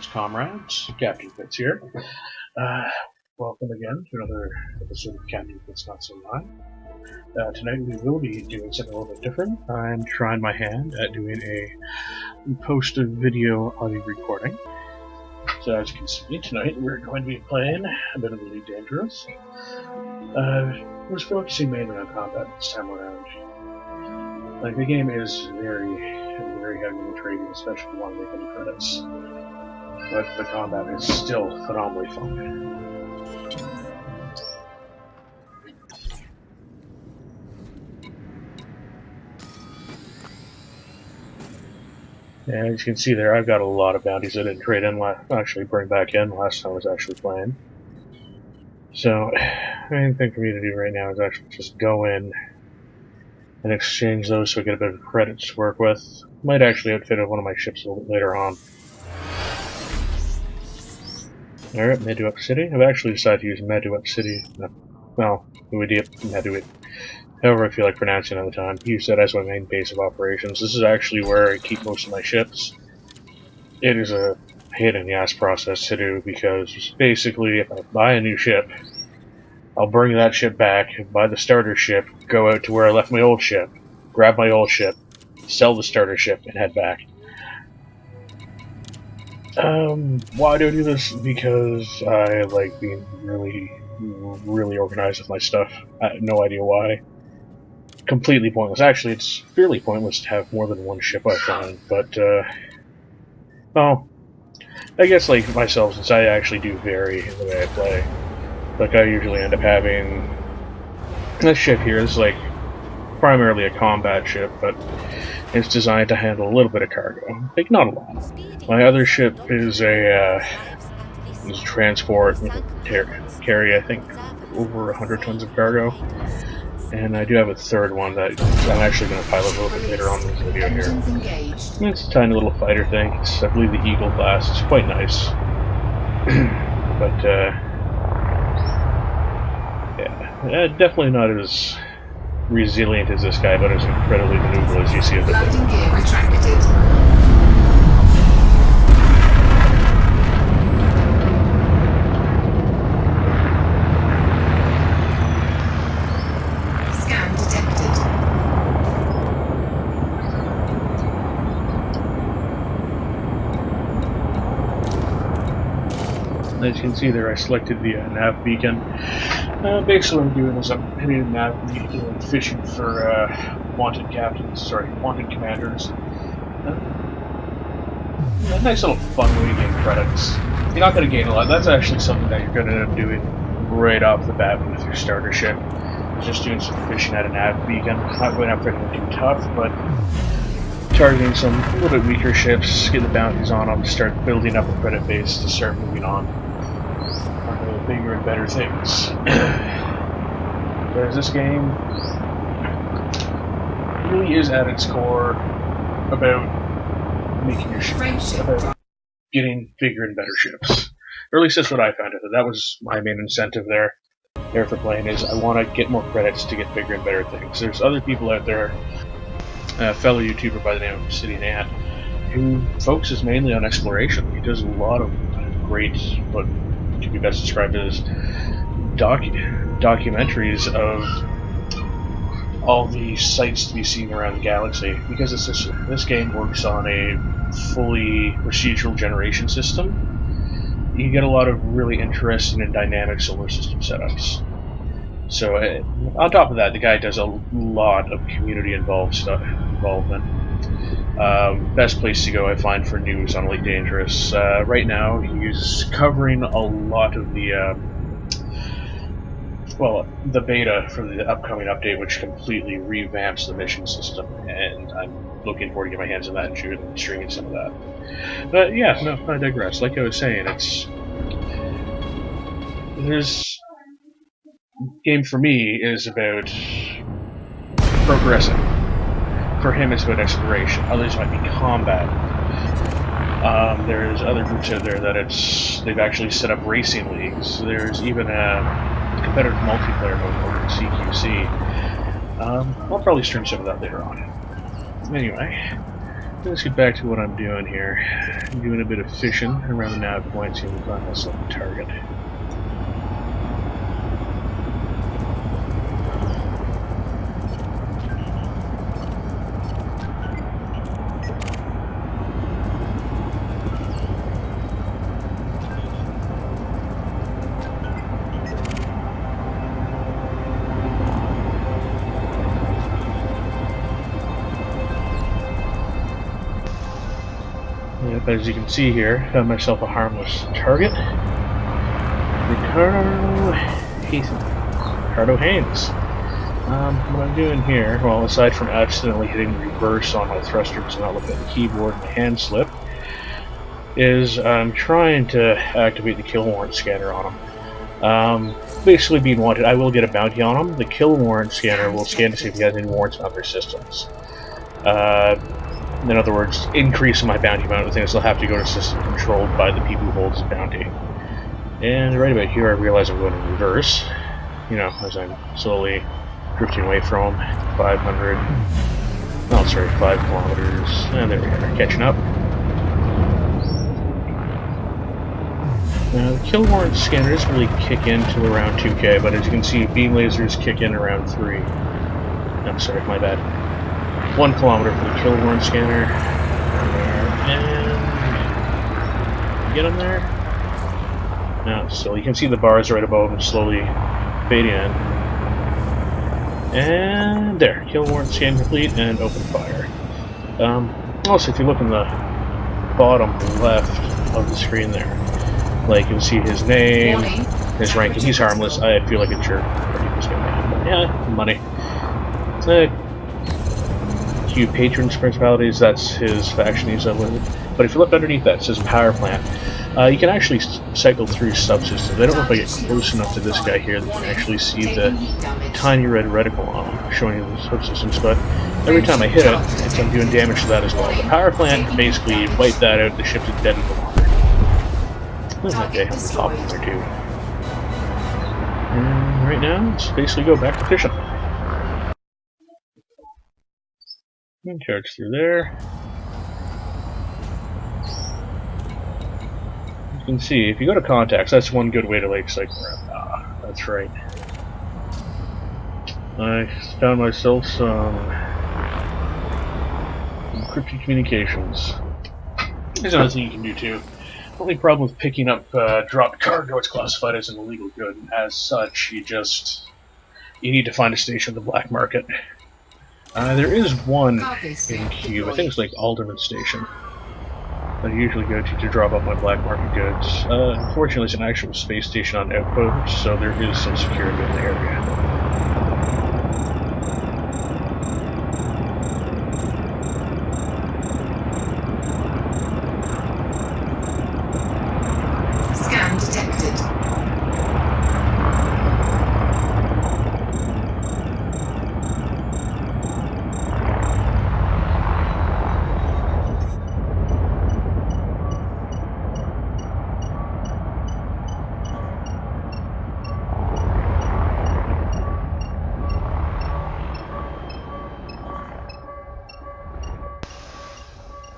Greetings, comrades. Captain Fitz here. Welcome again to another episode of Captain Fitz Not So Young. Tonight we will be doing something a little bit different. I'm trying my hand at doing a post-video audio recording. So as you can see, tonight we're going to be playing a bit of Elite Dangerous. We're focusing mainly on combat this time around. Like, the game is very heavy in the trading, especially if you want to make any credits. But the combat is still phenomenally fun. Yeah, as you can see there, I've got a lot of bounties I didn't trade in, actually bring back in last time I was actually playing. So, the main thing for me to do right now is actually just go in and exchange those so I get a bit of credits to work with. Might actually outfit one of my ships a little bit later on. Alright, Medup City. I've actually decided to use Medup City. Well, Medup. However I feel like pronouncing it at the time. Use that as my main base of operations. This is actually where I keep most of my ships. It is a pain-in-the-ass process to do because basically if I buy a new ship, I'll bring that ship back, buy the starter ship, go out to where I left my old ship, grab my old ship, sell the starter ship, and head back. Why do I do this? Because I like being really organized with my stuff. I have no idea why. Completely pointless. Actually, it's fairly pointless to have more than one ship, I find, but, well, I guess, like, myself, since I actually do vary in the way I play, like, I usually end up having this ship here is, like, primarily a combat ship, but it's designed to handle a little bit of cargo. Like, not a lot. My other ship is a transport, carry, I think, over 100 tons of cargo. And I do have a third one that I'm actually going to pilot a little bit later on in this video here. It's a tiny little fighter thing. It's, I believe, the Eagle class. It's quite nice. But, yeah, definitely not as resilient as this guy, but as incredibly maneuverable as you see at the Landing gear retracted. As you can see there, I selected the nav beacon. Basically what I'm doing is I'm hitting the nav beacon and fishing for wanted commanders. A nice little fun way to gain credits. You're not going to gain a lot. That's actually something that you're going to end up doing right off the bat with your starter ship. Just doing some fishing at a nav beacon. Not going after anything too tough, but targeting some a little bit weaker ships, get the bounties on them, start building up a credit base to start moving on bigger and better things. Whereas this game really is at its core about making your ship, about getting bigger and better ships. Or at least that's what I found of it. That was my main incentive there for playing, is I want to get more credits to get bigger and better things. There's other people out there, a fellow YouTuber by the name of City Nant, who focuses mainly on exploration. He does a lot of great, what could be best described as documentaries of all the sites to be seen around the galaxy, because this game works on a fully procedural generation system. You get a lot of really interesting and dynamic solar system setups. So, on top of that, the guy does a lot of community involvement. Best place to go, I find, for news on Elite Dangerous. Right now, he's covering a lot of the beta for the upcoming update, which completely revamps the mission system, and I'm looking forward to get my hands on that and streaming some of that. But yeah, no, I digress. Like I was saying, game for me is about progressing. For him, it's about exploration. Others might be combat. There's other groups out there that they've actually set up racing leagues. There's even a competitive multiplayer mode over at CQC. I'll probably stream some of that later on. Anyway, let's get back to what I'm doing here. I'm doing a bit of fishing around the nav point, seeing if I find myself a target. Yep, as you can see here, found myself a harmless target. Ricardo Haynes. What I'm doing here, well, aside from accidentally hitting reverse on my thrusters and not looking at the keyboard and the hand slip, is I'm trying to activate the kill warrant scanner on him. Basically being wanted, I will get a bounty on him. The kill warrant scanner will scan to see if he has any warrants in other systems. In other words, increase my bounty amount of things will have to go to system controlled by the people who holds the bounty. And right about here I realize I'm going in reverse, you know, as I'm slowly drifting away from 500, oh sorry, 5 kilometers, and there we are, catching up. Now the kill warrant scanner doesn't really kick in till around 2k, but as you can see, beam lasers kick in around 3. I'm sorry, my bad. 1 kilometer for the kill warrant scanner. And get him there. Now, so you can see the bars right above him slowly fading in. And there, kill warrant scan complete and open fire. Also, if you look in the bottom left of the screen there, like you'll see his name, his rank, and he's harmless. I feel like a jerk. Yeah, money. Q Patrons Principalities, that's his faction he's up with. But if you look underneath that, it says power plant. You can actually cycle through subsystems. I don't know if I get close enough to this guy here that you can actually see the tiny red reticle on him, showing you the subsystems, but every time I hit it, I'm doing damage to that as well. The power plant, basically, you wipe that out, the ship is dead in the water. There's that guy on the top of there, too. And right now, let's basically go back to fishing. And charge through there. You can see, if you go to contacts, that's one good way to like cycle around. Ah, that's right. I found myself some encrypted communications. There's another thing you can do too. The only problem with picking up dropped cargo, it's classified as an illegal good, and as such, you need to find a station in the black market. There is one in Cube, I think it's like Alderman Station, that I usually go to drop off my black market goods. Unfortunately, it's an actual space station on Outpost, so there is some security in the area. Scan detected.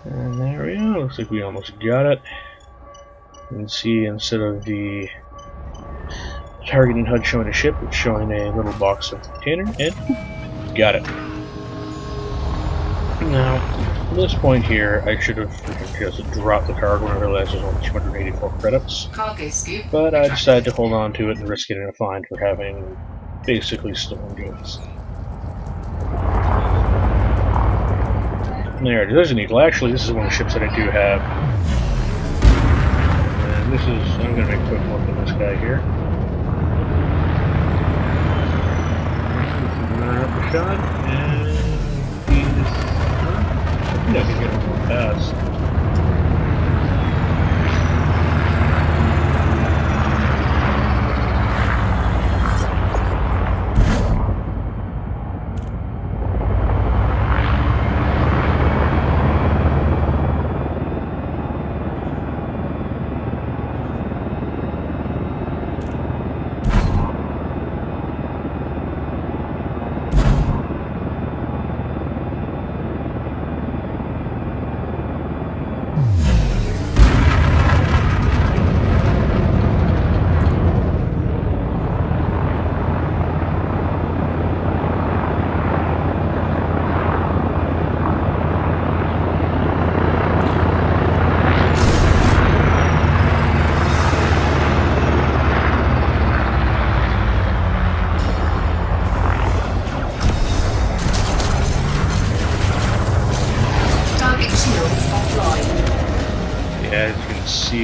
And there we go, looks like we almost got it. You can see instead of the targeting HUD showing a ship, it's showing a little box of container, and got it. Now, at this point here, I should have just dropped the cargo and I realized there's only 284 credits. Cargo scoop. But I decided to hold on to it and risk getting a fine for having basically stolen goods. There, there's an eagle. Actually, this is one of the ships that I do have. And this is, I'm going to make a quick look at this guy here. Shot, and he's, I think I can get him real fast.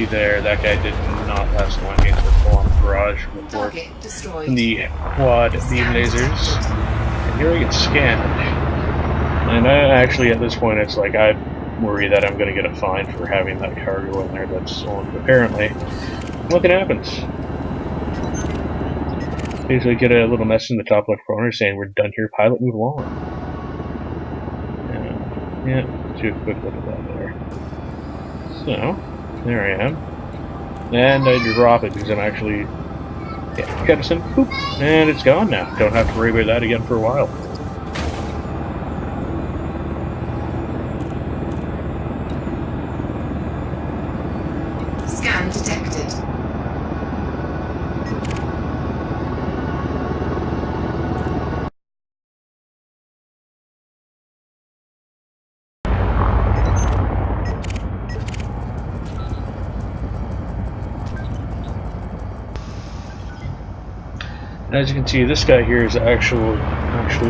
there, that guy did not last long against the full-on barrage report Target destroyed. from the quad beam lasers. And here I get scanned. And I actually, at this point, it's like I worry that I'm going to get a fine for having that cargo in there that's on. Apparently, nothing happens. Basically, get a little message in the top left corner saying, "We're done here, pilot, move along." Yeah, do a quick look at that there. So, there I am. And I drop it because I'm actually jettison, boop, and it's gone now. Don't have to worry about that again for a while. Scan detected. As you can see, this guy here is actually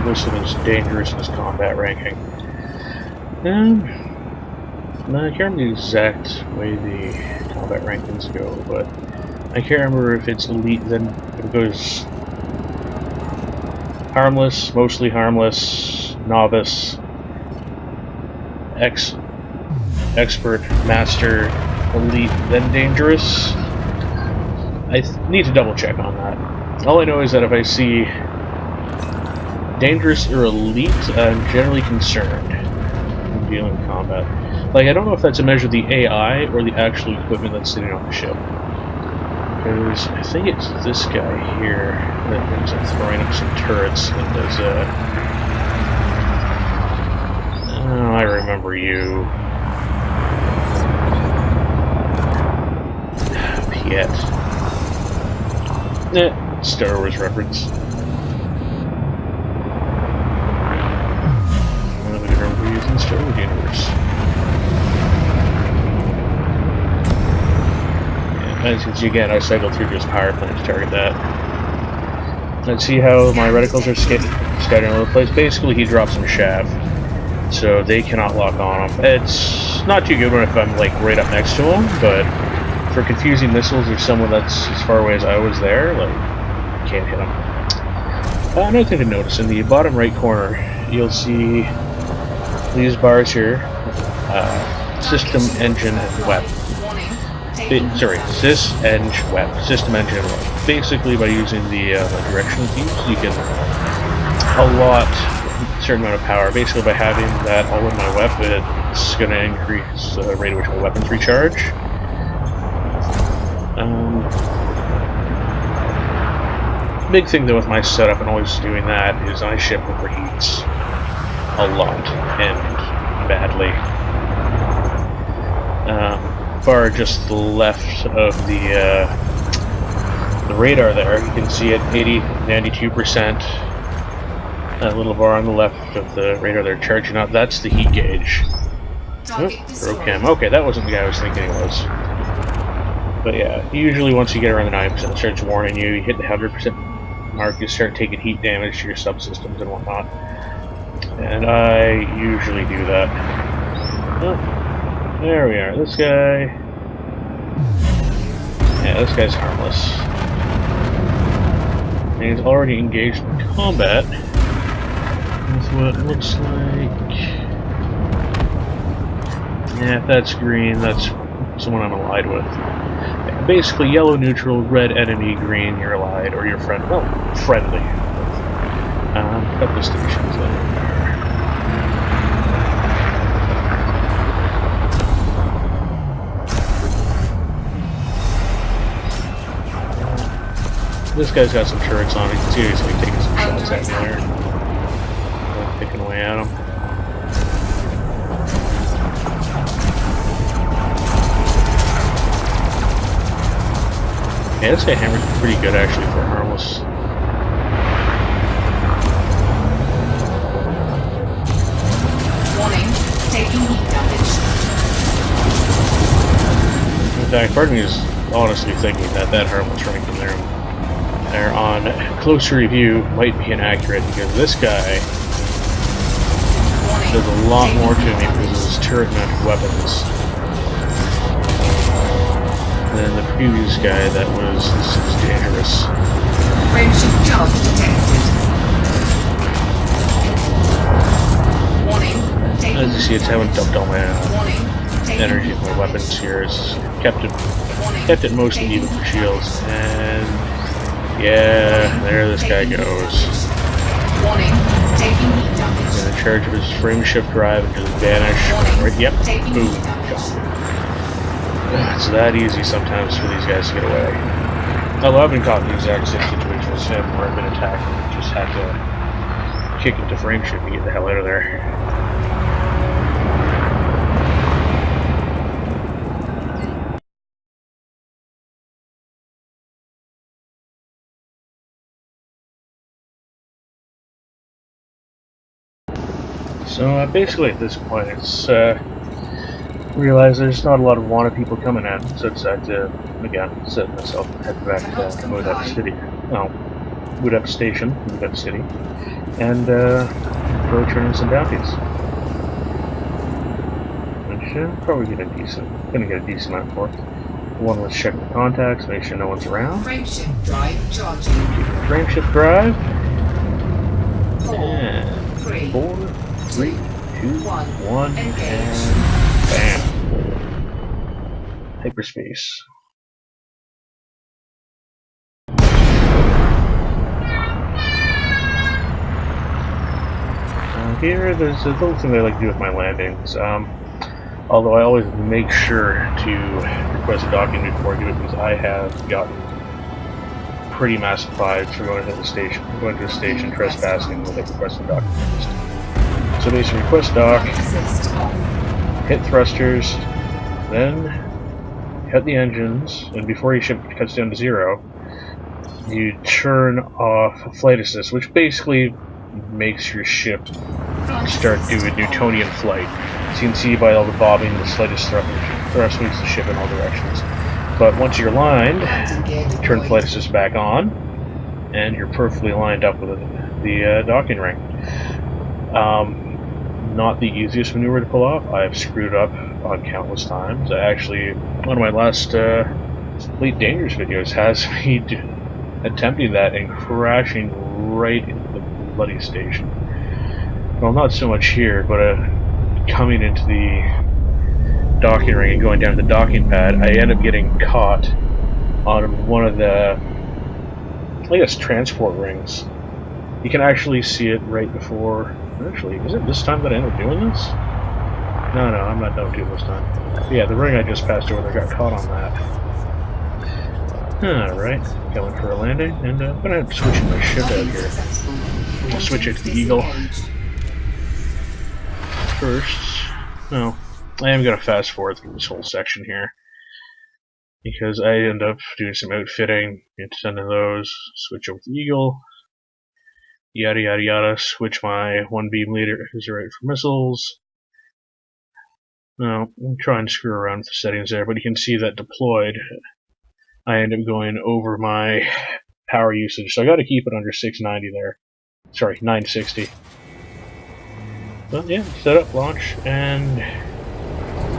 listed as dangerous in his combat ranking. And I can't remember the exact way the combat rankings go, but I can't remember if it's elite, then it goes harmless, mostly harmless, novice, expert, master, elite, then dangerous. I need to double check on that. All I know is that if I see dangerous or elite, I'm generally concerned when dealing with combat. Like, I don't know if that's a measure of the AI or the actual equipment that's sitting on the ship. Because I think it's this guy here that ends up throwing up some turrets and does oh, I remember you. Piet. Star Wars reference. One of the different movies in the Star Wars universe. And as you can see again, I cycle through this power plant to target that. Let's see how my reticles are scattered all over the place. Basically, he drops some shaft, so they cannot lock on him. It's not too good if I'm like right up next to him, but for confusing missiles or someone that's as far away as I was there, like, can't hit him. Another thing to notice, in the bottom right corner, you'll see these bars here, system, engine, and web. Sys, eng, web. System, engine, and web. Basically, by using the directional keys, you can allot a certain amount of power. Basically, by having that all in my weapon, it's going to increase the rate at which my weapons recharge. Big thing though with my setup and always doing that is my ship overheats a lot and badly. Far just to the left of the radar there, you can see it 92%. That little bar on the left of the radar there charging up, that's the heat gauge. Broke him. Okay, that wasn't the guy I was thinking it was. But yeah, usually once you get around the 90%, it starts warning you. You hit the 100% mark, you start taking heat damage to your subsystems and whatnot. And I usually do that. Oh, there we are. This guy... Yeah, this guy's harmless. And he's already engaged in combat with what looks like... Yeah, if that's green, that's someone I'm allied with. Basically, yellow neutral, red enemy, green you're allied, or you're friendly. Well, friendly. A couple of stations there. This guy's got some turrets on. You can see he's like taking some shots at me there. Picking away at him. Yeah, this guy hammered pretty good actually for harmless. Warning, taking heat damage. In fact, part of me is honestly thinking that that harmless ranking there on closer review might be inaccurate because this guy does a lot more to me because of his turret mounted weapons. then the previous guy that was, this is dangerous. Frameshift charge detected. Warning. Taking As you see, it's haven't dumped all my Warning. Taking energy heat of my damage. weapons here. It's kept Warning. it mostly Taking even for heat shields. damage. And yeah, there this guy Taking heat goes. damage. Warning. Taking heat damage. In charge of his frameshift drive and just vanish. Warning. Right, yep, Taking boom, heat damage. gone. It's that easy sometimes for these guys to get away. Although I've been caught in the exact same situation as him, where I've been attacked and just had to kick into frameshift and get the hell out of there. So basically at this point it's realize there's not a lot of wanted people coming in, so it's had to, again, set myself and head back to Modep City. No, Modep Station, Modep City, and go turn in some bounties. Which probably gonna get a decent amount for. One was check the contacts, make sure no one's around. Frameshift drive charging. Frameshift drive. 4, And 3, 4, 3, 2, 1, engage. and bam. Hyperspace. Here, there's a little thing I like to do with my landings. Although I always make sure to request a docking before I do it, because I have gotten pretty massive fines for going to the station, trespassing with a requested docking first. So basically, request dock, Assist off. hit thrusters, then cut the engines, and before your ship cuts down to 0, you turn off flight assist, which basically makes your ship start doing Newtonian flight. So you can see by all the bobbing, the slightest thrust moves the ship in all directions. But once you're aligned, turn flight assist back on, and you're perfectly lined up with the docking ring. Not the easiest maneuver to pull off. I've screwed up on countless times. Actually, one of my last Fleet Dangerous videos has me attempting that and crashing right into the bloody station. Well, not so much here, but coming into the docking ring and going down to the docking pad, I end up getting caught on one of the, I guess, transport rings. You can actually see it right before. Actually, is it this time that I end up doing this? No, I'm not done doing this time. But yeah, the ring I just passed over there got caught on that. Alright, going for a landing, and I'm gonna have to switch my ship out here. I'll switch it to the Eagle. First, no, I am gonna fast forward through this whole section here, because I end up doing some outfitting, sending those, switch over to the Eagle, yada yada yada, switch my one beam leader is right for missiles. Now, I'm trying to screw around with the settings there, but you can see that deployed, I end up going over my power usage, so I gotta keep it under 690 there. Sorry, 960. Well, yeah, set up, launch, and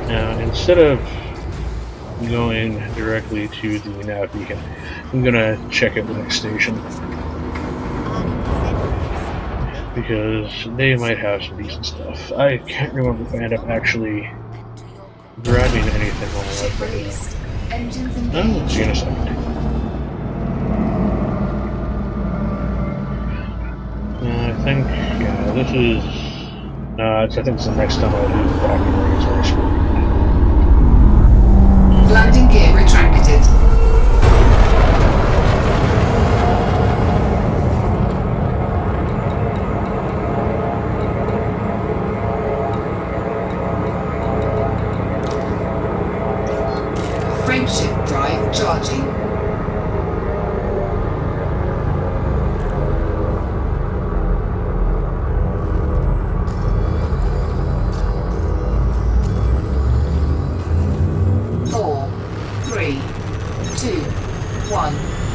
now instead of going directly to the nav beacon, I'm gonna check out the next station, because they might have some decent stuff. I can't remember if I end up actually grabbing anything while I was there. Engines Oh, engaged. see you in a second. I think, yeah, this is. I think it's the next time I'll do the docking rings on the screen. Landing gear retracted. Frameshift drive charging.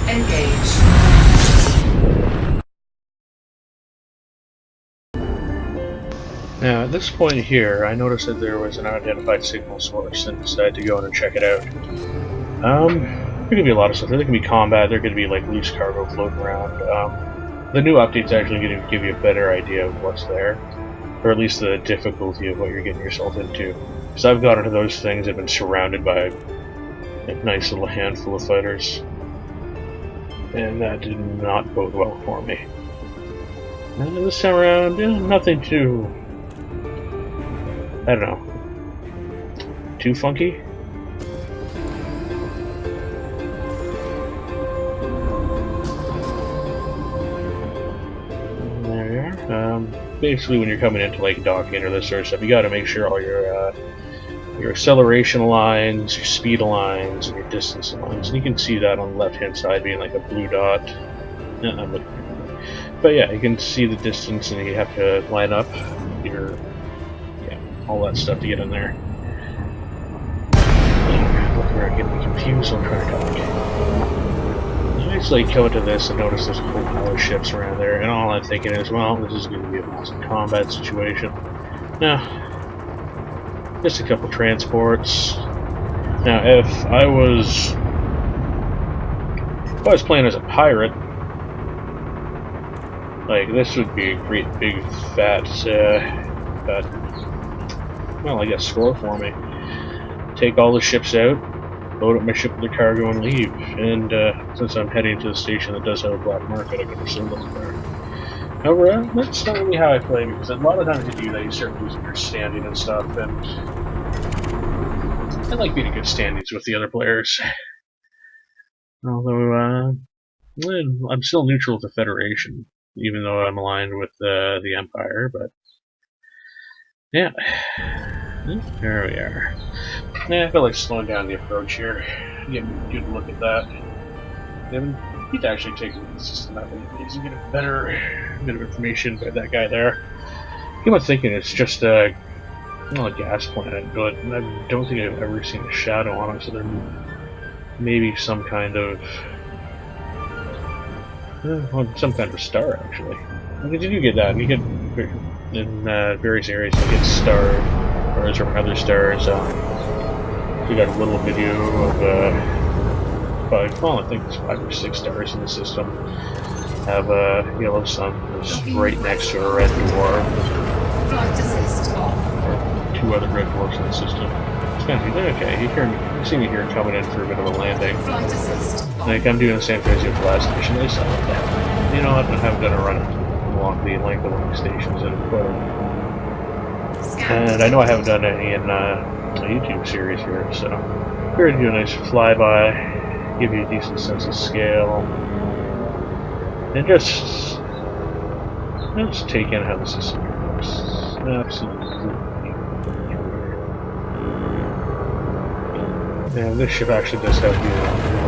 Engage. Now, at this point here, I noticed that there was an unidentified signal source and decided to go in and check it out. There could be a lot of stuff. There could be combat. There could be like loose cargo floating around. The new update's actually going to give you a better idea of what's there, or at least the difficulty of what you're getting yourself into. Because I've got into those things, I've been surrounded by a nice little handful of fighters, and that did not bode well for me. And this time around, nothing too, I don't know, too funky. There we are. Basically, when you're coming into like docking or this sort of stuff, you got to make sure all your acceleration lines, your speed lines, and your distance lines. And you can see that on the left-hand side being like a blue dot. I'm looking at it. But yeah, you can see the distance, and you have to line up your all that stuff to get in there. Look where I get me confused, so I'm trying to talk. I actually go into this and notice there's a whole pile of ships around there, and all I'm thinking is, well, this is going to be a massive combat situation. Now, just a couple transports. Now, if I was playing as a pirate, like this would be a great big fat, well, I guess score for me. Take all the ships out, load up my ship with the cargo, and leave. And since I'm heading to the station that does have a black market, I can assemble it there. However, that's not really how I play, because a lot of times you do that, you start losing your standing and stuff, and I like being in good standings with the other players. Although, I'm still neutral with the Federation, even though I'm aligned with the Empire, but yeah. There we are. Yeah, I feel like slowing down the approach here. Getting a good look at that. I need to actually take a look at the system map to get a better bit of information about that guy there. I keep on thinking it's just a gas planet, but I don't think I've ever seen a shadow on it, so there may be some kind of some kind of star actually. Because you do get that, you get in various areas you get stars from other stars. We got a little video of I think there's 5 or 6 stars in the system. Have a yellow sun that's right next to a red dwarf. Flight assist off. Or 2 other red dwarfs in the system. It's kind of okay. You see me here coming in for a bit of a landing. Flight assist off. Like I'm doing the same thing as the last station. I saw that. You know what? I haven't done a run along the length of the stations that have put them. And I know I haven't done any in a YouTube series here, so we're going to do a nice flyby, give you a decent sense of scale, and just take in how the system works. Absolutely. And this ship actually does have the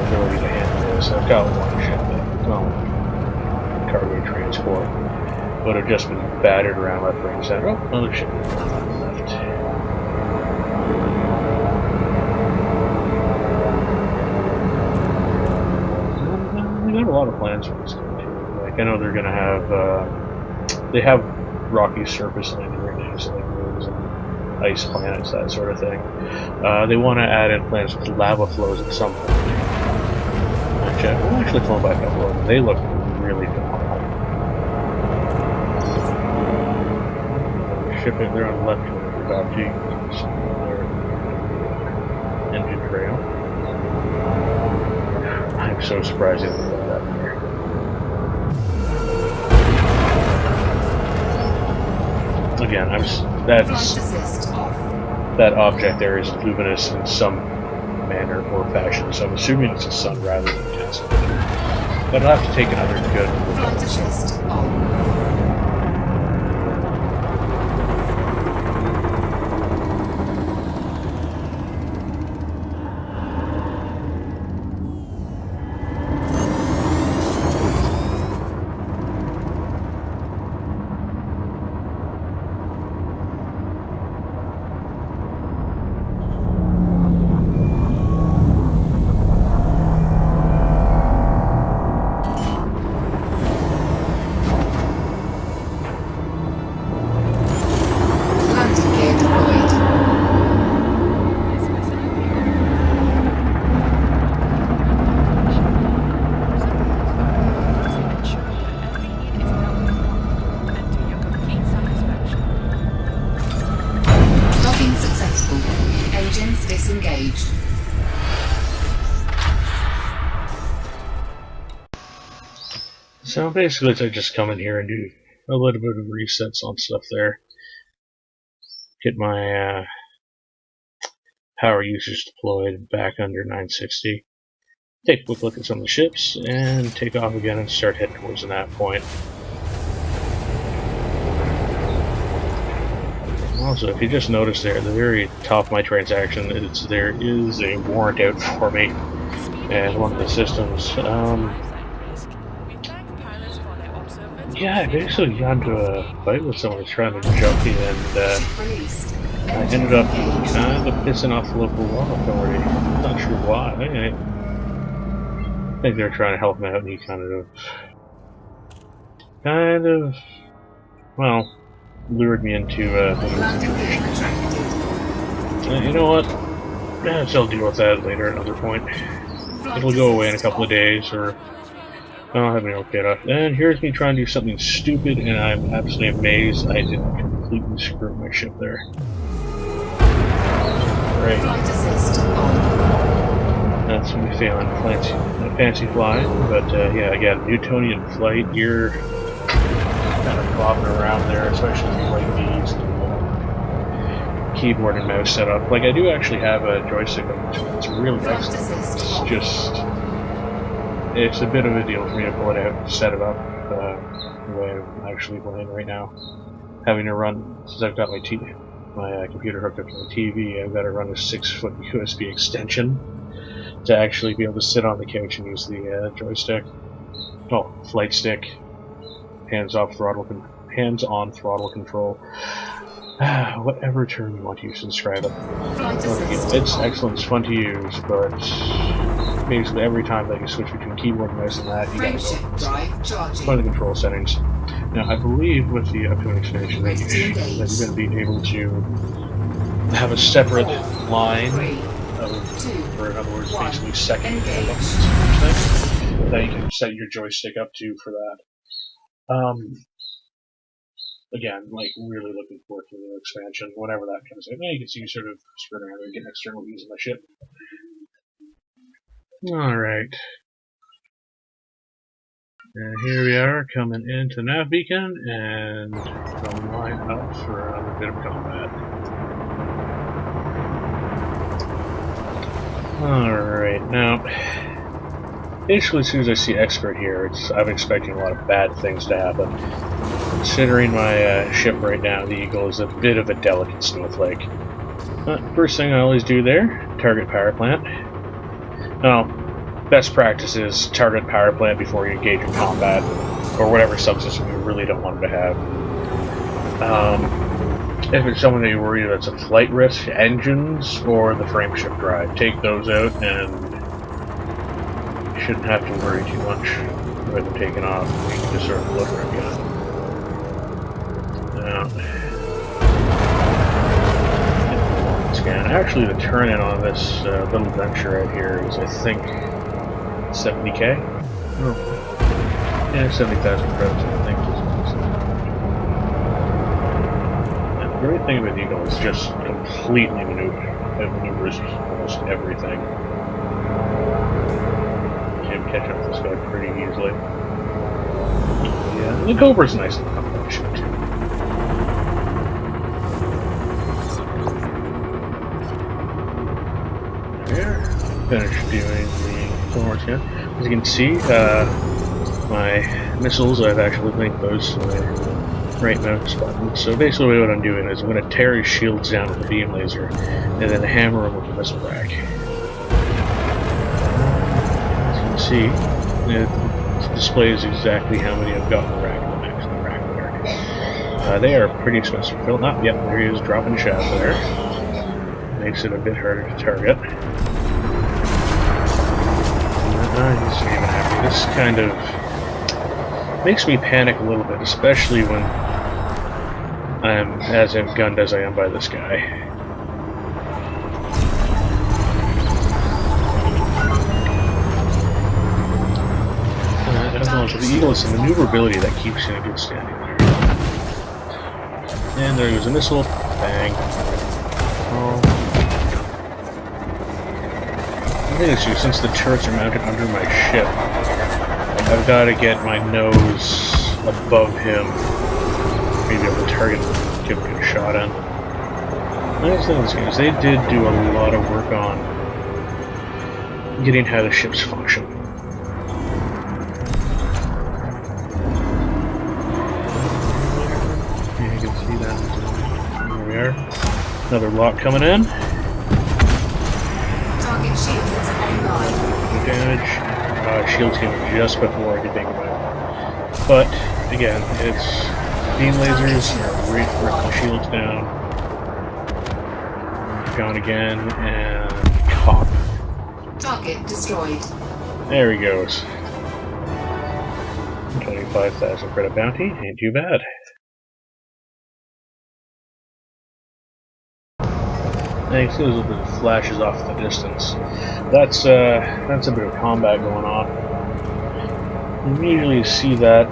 ability to handle this. I've got one ship that, cargo transport, but have just been battered around left, right, and center. Oh, another ship left. They got a lot of plans for this game too. Like I know they're gonna have, they have rocky surface landing right now, so like moons and ice planets, that sort of thing. They want to add in planets with lava flows at some point. Which we'll actually flown by a couple of them. They look really phenomenal. Shipping there on the left for about G. Engine trail. I'm so surprised they didn't put that there. Again, that object there is luminous in some manner or fashion, so I'm assuming it's a sun rather than a gas. But I'll have to take another good look at this. So basically, I just come in here and do a little bit of resets on stuff there. Get my power usage deployed back under 960. Take a quick look at some of the ships, and take off again and start heading towards the nav point. Also, if you just noticed there, at the very top of my transaction, there is a warrant out for me, and one of the systems. Yeah, I basically got into a fight with someone trying to jump me, and I ended up kind of pissing off the local law authority. I'm not sure why. I think they're trying to help him out, and he kind of, well, lured me into the situation. You know what? I'll deal with that later at another point. It'll go away in a couple of days, or I'll have an okay off. And here's me trying to do something stupid, and I'm absolutely amazed I didn't completely screw my ship there. Right. That's when we fail on fancy flying, but yeah, again, Newtonian flight, you're kind of bobbing around there, especially if you like these keyboard and mouse setup. Like, I do actually have a joystick on it. It's really excellent. It's a bit of a deal for me to pull it out and set it up the way I'm actually playing right now. Having to run, since I've got my computer hooked up to my TV, I've got to run a 6-foot USB extension to actually be able to sit on the couch and use the joystick. Oh, flight stick. Hands-on throttle control. Whatever term you want to use to describe it. It's excellent, it's fun to use, but basically every time that you switch between keyboard and mouse and that, you gotta go one of the control settings. Now, I believe with the upcoming expansion that you're going to be able to have a separate line of, or in other words, basically second that you can set your joystick up to for that. Again, like, really looking forward to the new expansion, whenever that comes in. Now you can see me sort of sprint around and get external views of my ship. Alright. And here we are, coming into Nav Beacon, and going line up for another bit of combat. Alright, now, basically as soon as I see Expert here, I'm expecting a lot of bad things to happen. Considering my ship right now, the Eagle is a bit of a delicate snowflake. First thing I always do there, target power plant. Now, best practice is target power plant before you engage in combat, or whatever subsystem you really don't want it to have. If it's something that you're worried that's a flight risk, engines, or the frameshift drive, take those out and you shouldn't have to worry too much about them taking off. You can just sort of look around again. Scan. Actually, the turn-in on this little venture right here is, I think, 70k? Oh. Yeah, 70,000 credits, I think. And the great thing about Eagle is just completely maneuvers almost everything. You can catch up with this guy pretty easily. Yeah, the Cobra's nice and compact ship too. Finished doing the forwards here. As you can see, my missiles, I've actually linked those to my right mouse button. So basically what I'm doing is I'm going to tear his shields down with a beam laser, and then hammer him with the missile rack. As you can see, it displays exactly how many I've got in the rack and the max in the rack there. They are pretty expensive to fill. Yep, there he is dropping a shaft there. Makes it a bit harder to target. He's even happy. This kind of makes me panic a little bit, especially when I'm as outgunned as I am by this guy. For the Eagle, it's the maneuverability that keeps you in a good standing there. And there goes a missile. Bang. Oh. The thing is, since the turrets are mounted under my ship, I I've got to get my nose above him. Maybe able to target him, give him a good shot in. Nice thing is, they did do a lot of work on getting how the ships function. Yeah, you can see that. There we are. Another lock coming in. Target shields online. Damage. Shields came just before I could think about it. But, again, it's beam lasers, rip the shields down. Gone again, and cop. Target destroyed. There he goes. 25,000 credit bounty, ain't too bad. And you see those little flashes off in the distance. That's a bit of combat going on. You usually see that,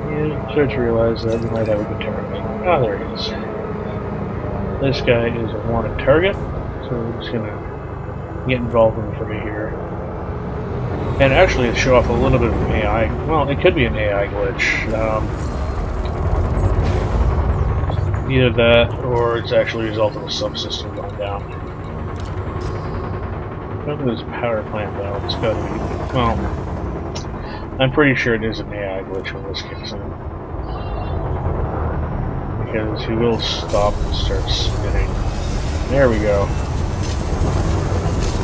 you start to realize that you might have a good target. Ah, there it is. This guy is a wanted target, so we're just gonna get involved in for me here. And actually, to show off a little bit of an AI. Well, it could be an AI glitch. Either that, or it's actually a result of a subsystem going down. Look at this power plant, though. It's gotta be. Well, I'm pretty sure it is an AI glitch when this kicks in. Because he will stop and start spinning. There we go.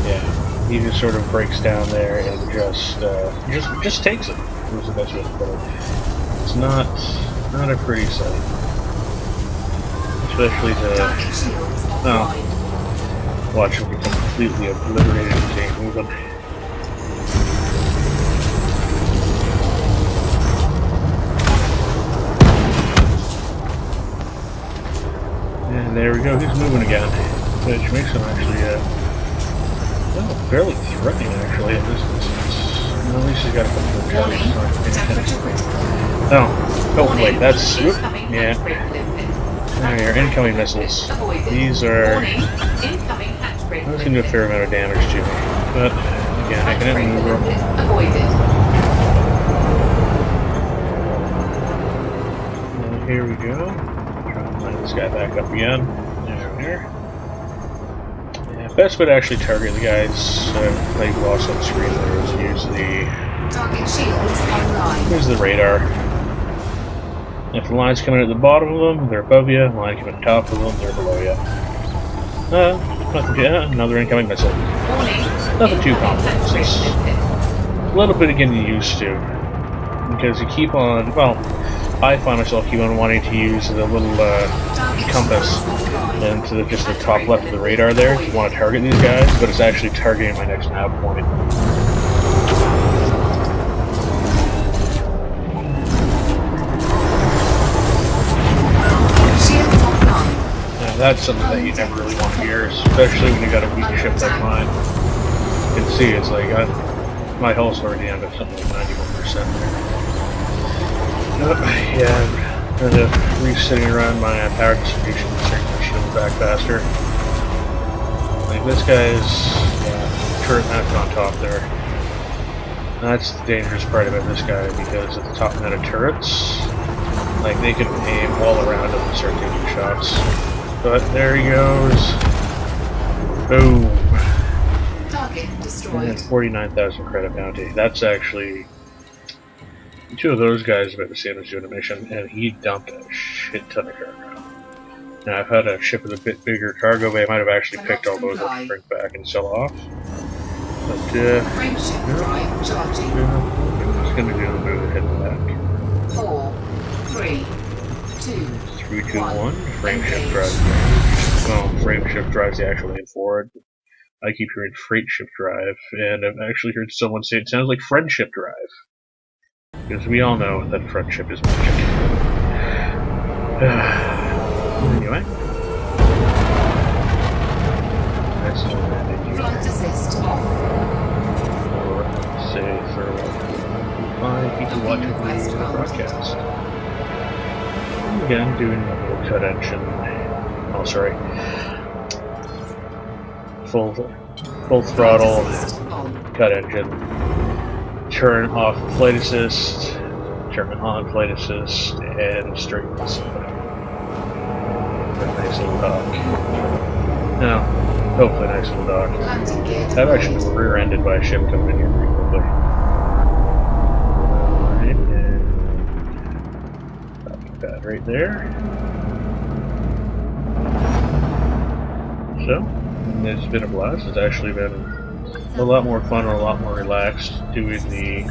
Yeah, he just sort of breaks down there and just takes it. Was the best way to put it. It's not a pretty sight, especially to watch him become completely obliterated and can't move him. And there we go, he's moving again, which makes him actually, fairly threatening actually at this distance. Well, at least he's got a couple of targets. Oh, wait, that's, yeah. There, your incoming missiles. These are, that's going to do a fair amount of damage to me, but, again, I can outmaneuver them. Here we go. Line this guy back up again. There. Yeah, best way to actually target the guys like lost on the screen there is use the radar. If the line's coming at the bottom of them, they're above you. The line coming at the top of them, they're below you. Another incoming missile. Nothing too complex. It's a little bit of getting used to. Because you keep on, well, I find myself keep on wanting to use the little compass and to just the top left of the radar there if you want to target these guys, but it's actually targeting my next nav point. Now that's something that you never really want to hear, especially when you got a weak ship like mine. You can see it's like my health's already down to something like 91% there. Yeah, I'm kind of resetting around my power distribution to make my shield back faster. Like this guy's turret map on top there. That's the dangerous part about this guy, because at the top net of turrets, like they can aim all around him and start taking shots. But there he goes. Boom. Target destroyed. And 49,000 credit bounty. That's actually. Two of those guys about the same as doing a mission, and he dumped a shit ton of cargo. Now, if I had a ship with a bit bigger cargo bay, I might have actually picked all those up to bring back and sell off. But, I'm just gonna do a move ahead and back. 4, 3, 2, 3, 2, 1. Frame shift drives. Well, frame shift drives the actual aim forward. I keep hearing freight ship drive, and I've actually heard someone say it sounds like friendship drive. Because we all know that friendship is magic. Anyway. That's flight assist off. Or say farewell to people watching the broadcast. Again, doing a little cut engine. Oh, sorry. Full throttle cut engine. turn off flight assist, turn on flight assist, and straighten this up. A nice little dock. Now, hopefully a nice little dock. Landing gear I've actually been rear-ended by a ship coming in here pretty quickly. Alright, and docking pad right there. So, it's been a blast. It's actually been a lot more fun and a lot more relaxed doing the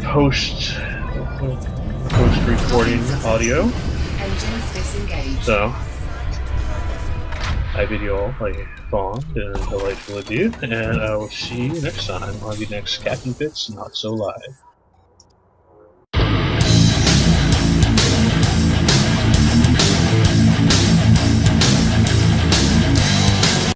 post-recording audio. Engines disengaged. So, I bid you all a fond and delightful adieu, and I will see you next time on the next Captain Fitz Not So Live.